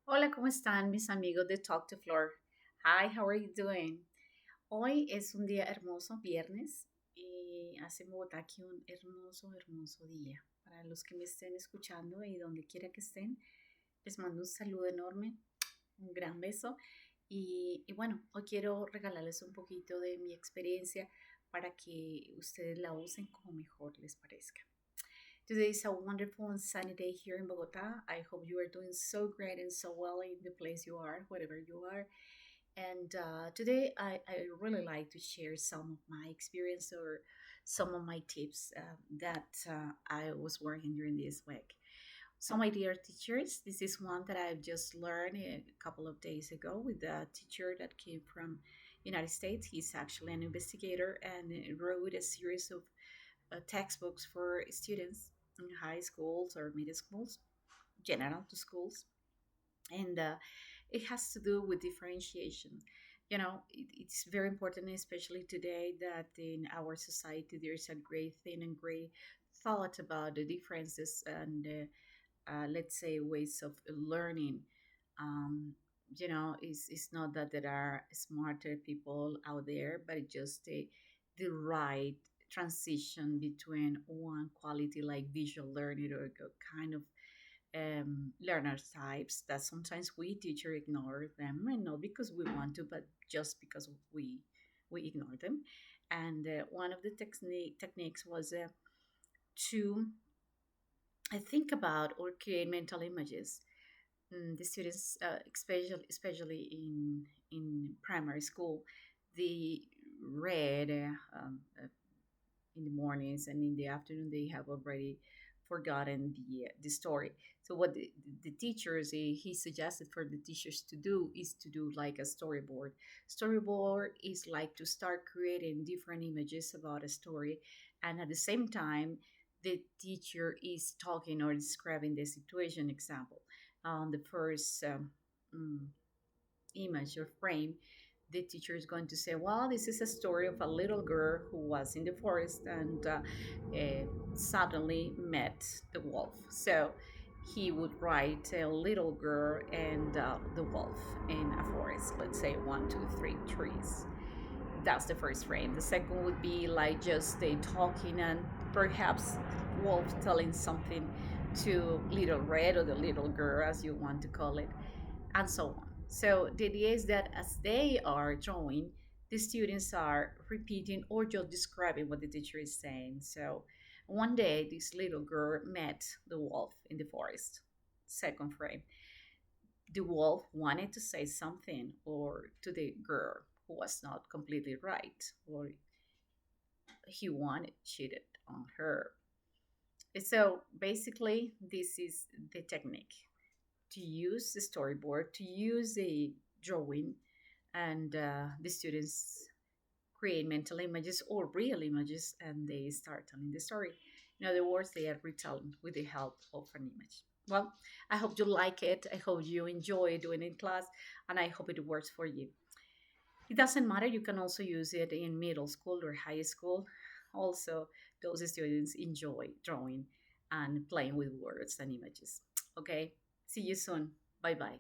Hola, ¿cómo están mis amigos de Talk to Floor? Hi, how are you doing? Hoy es un día hermoso, viernes, y hace en Bogotá aquí un hermoso día. Para los que me estén escuchando y donde quiera que estén, les mando un saludo enorme, un gran beso. Y bueno, hoy quiero regalarles un poquito de mi experiencia para que ustedes la usen como mejor les parezca. Today is a wonderful and sunny day here in Bogota. I hope you are doing so great and so well in the place you are, wherever you are. And today I really like to share some of my experience or some of my tips that I was working during this week. So, my dear teachers, this is one that I've just learned a couple of days ago with a teacher that came from United States. He's actually an investigator and wrote a series of textbooks for students in high schools or middle schools, general to schools, and it has to do with differentiation. It's very important, especially today, that in our society there's a great thing and great thought about the differences and let's say ways of learning. Um, it's not that there are smarter people out there, but it's just the right transition between one quality like visual learning or kind of learner types that sometimes we teacher ignore them, and not because we want to, but just because we ignore them. And one of the techniques was to think about or create mental images. The students, especially in primary school, they read in the mornings, and in the afternoon they have already forgotten the story. So what the teachers, he suggested for the teachers to do is to do like a storyboard is like to start creating different images about a story, and at the same time the teacher is talking or describing the situation. Example, the first mm, image or frame, the teacher is going to say, well, this is a story of a little girl who was in the forest and suddenly met the wolf. So he would write a little girl and the wolf in a forest, let's say one, two, three trees. That's the first frame. The second would be like just a talking and perhaps wolf telling something to little red or the little girl, as you want to call it, and so on. So the idea is that as they are drawing, the students are repeating or just describing what the teacher is saying. So one day, this little girl met the wolf in the forest. Second frame, the wolf wanted to say something or to the girl who was not completely right, or he wanted cheated on her. So basically, this is the technique, to use the storyboard, to use the drawing, and the students create mental images or real images, and they start telling the story. In other words, they are retelling with the help of an image. Well, I hope you like it. I hope you enjoy doing it in class, and I hope it works for you. It doesn't matter. You can also use it in middle school or high school. Also, those students enjoy drawing and playing with words and images. Okay, see you soon. Bye bye.